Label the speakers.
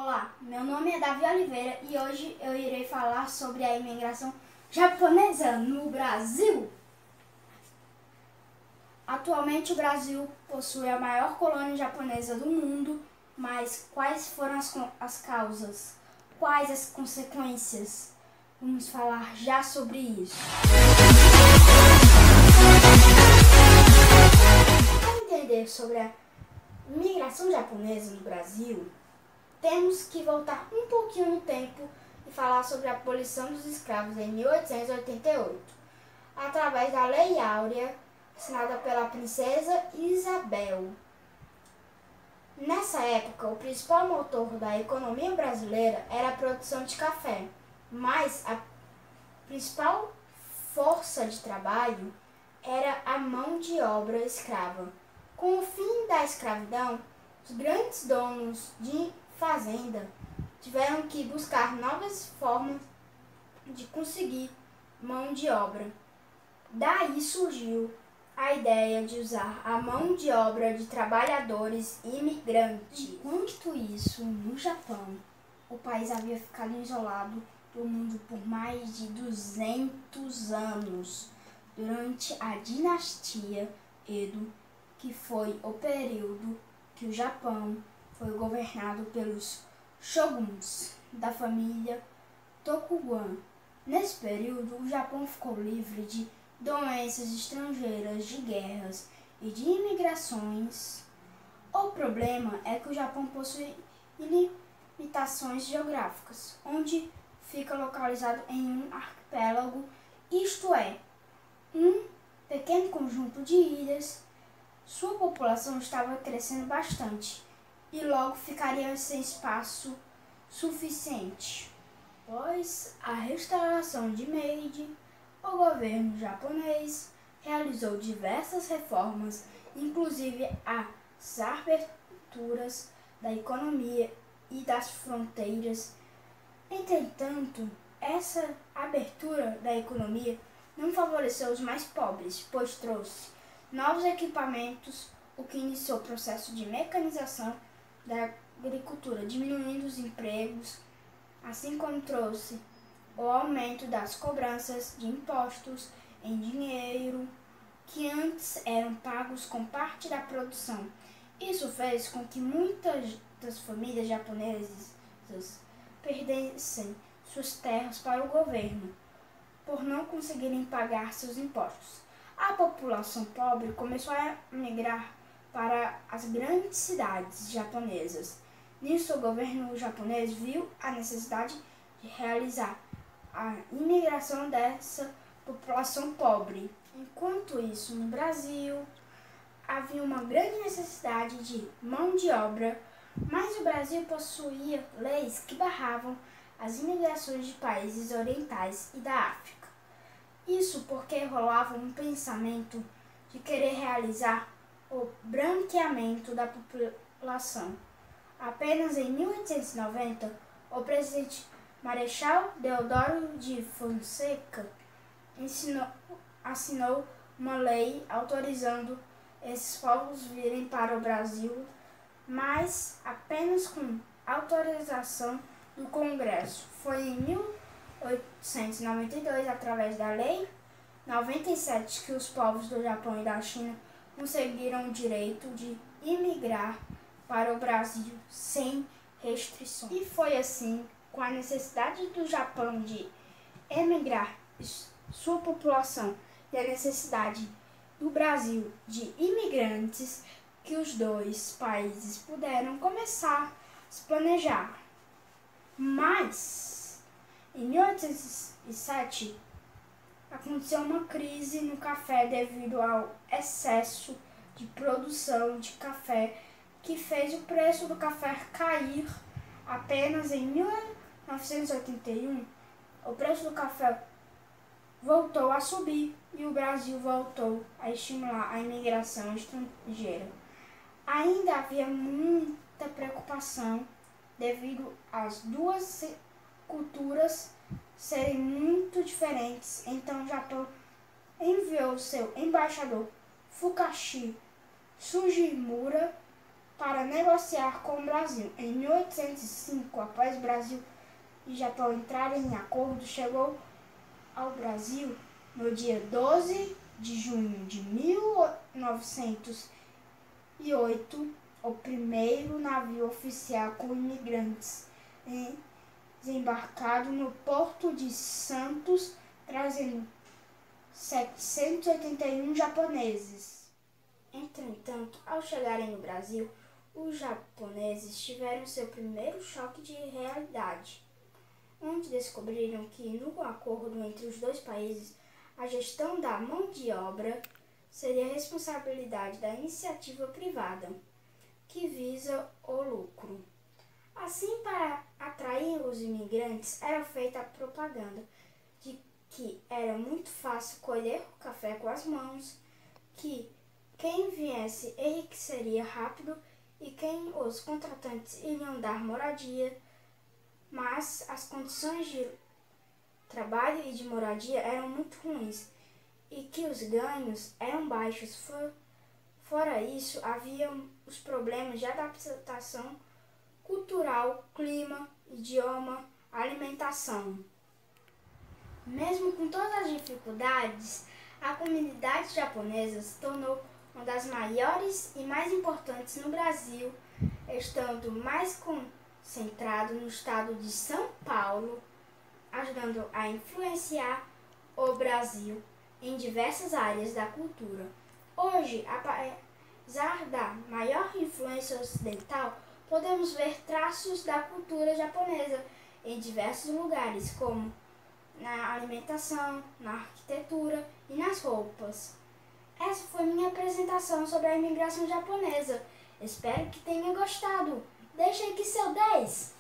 Speaker 1: Olá, meu nome é Davi Oliveira e hoje eu irei falar sobre a imigração japonesa no Brasil. Atualmente o Brasil possui a maior colônia japonesa do mundo, mas quais foram as causas? Quais as consequências? Vamos falar já sobre isso. Para entender sobre a imigração japonesa no Brasil, temos que voltar um pouquinho no tempo e falar sobre a abolição dos escravos em 1888, através da Lei Áurea, assinada pela princesa Isabel. Nessa época, o principal motor da economia brasileira era a produção de café, mas a principal força de trabalho era a mão de obra escrava. Com o fim da escravidão, os grandes donos de fazenda tiveram que buscar novas formas de conseguir mão de obra. Daí surgiu a ideia de usar a mão de obra de trabalhadores imigrantes. Enquanto isso, no Japão, o país havia ficado isolado do mundo por mais de 200 anos, durante a dinastia Edo, que foi o período que o Japão foi governado pelos shoguns da família Tokugawa. Nesse período, o Japão ficou livre de doenças estrangeiras, de guerras e de imigrações. O problema é que o Japão possui limitações geográficas, onde fica localizado em um arquipélago, isto é, um pequeno conjunto de ilhas. Sua população estava crescendo bastante e logo ficaria sem espaço suficiente. Após a restauração de Meiji, o governo japonês realizou diversas reformas, inclusive as aberturas da economia e das fronteiras. Entretanto, essa abertura da economia não favoreceu os mais pobres, pois trouxe novos equipamentos, o que iniciou o processo de mecanização da agricultura, diminuindo os empregos, assim como trouxe o aumento das cobranças de impostos em dinheiro, que antes eram pagos com parte da produção. Isso fez com que muitas das famílias japonesas perdessem suas terras para o governo, por não conseguirem pagar seus impostos. A população pobre começou a migrar para as grandes cidades japonesas. Nisso, o governo japonês viu a necessidade de realizar a imigração dessa população pobre. Enquanto isso, no Brasil, havia uma grande necessidade de mão de obra, mas o Brasil possuía leis que barravam as imigrações de países orientais e da África. Isso porque rolava um pensamento de querer realizar o branqueamento da população. Apenas em 1890, o presidente Marechal Deodoro de Fonseca assinou uma lei autorizando esses povos virem para o Brasil, mas apenas com autorização do Congresso. Foi em 1892, através da Lei 97, que os povos do Japão e da China conseguiram o direito de imigrar para o Brasil sem restrições. E foi assim, com a necessidade do Japão de emigrar sua população e a necessidade do Brasil de imigrantes, que os dois países puderam começar a se planejar. Mas, em 1807, aconteceu uma crise no café devido ao excesso de produção de café, que fez o preço do café cair. Apenas em 1981, o preço do café voltou a subir e o Brasil voltou a estimular a imigração estrangeira. Ainda havia muita preocupação devido às duas culturas serem muito diferentes. Então o Japão enviou seu embaixador Fukashi Sugimura para negociar com o Brasil. Em 1805, após o Brasil e Japão entrarem em acordo, chegou ao Brasil no dia 12 de junho de 1908 o primeiro navio oficial com imigrantes desembarcado no Porto de Santos, trazendo 781 japoneses. Entretanto, ao chegarem no Brasil, os japoneses tiveram seu primeiro choque de realidade, onde descobriram que, no acordo entre os dois países, a gestão da mão de obra seria responsabilidade da iniciativa privada, que visa o lucro. Assim, para atrair os imigrantes, era feita a propaganda de que era muito fácil colher o café com as mãos, que quem viesse enriqueceria rápido e quem os contratantes iriam dar moradia, mas as condições de trabalho e de moradia eram muito ruins e que os ganhos eram baixos. Fora isso, havia os problemas de adaptação cultural, clima, idioma, alimentação. Mesmo com todas as dificuldades, a comunidade japonesa se tornou uma das maiores e mais importantes no Brasil, estando mais concentrado no estado de São Paulo, ajudando a influenciar o Brasil em diversas áreas da cultura. Hoje, apesar da maior influência ocidental, podemos ver traços da cultura japonesa em diversos lugares, como na alimentação, na arquitetura e nas roupas. Essa foi minha apresentação sobre a imigração japonesa. Espero que tenha gostado. Deixe aqui seu 10!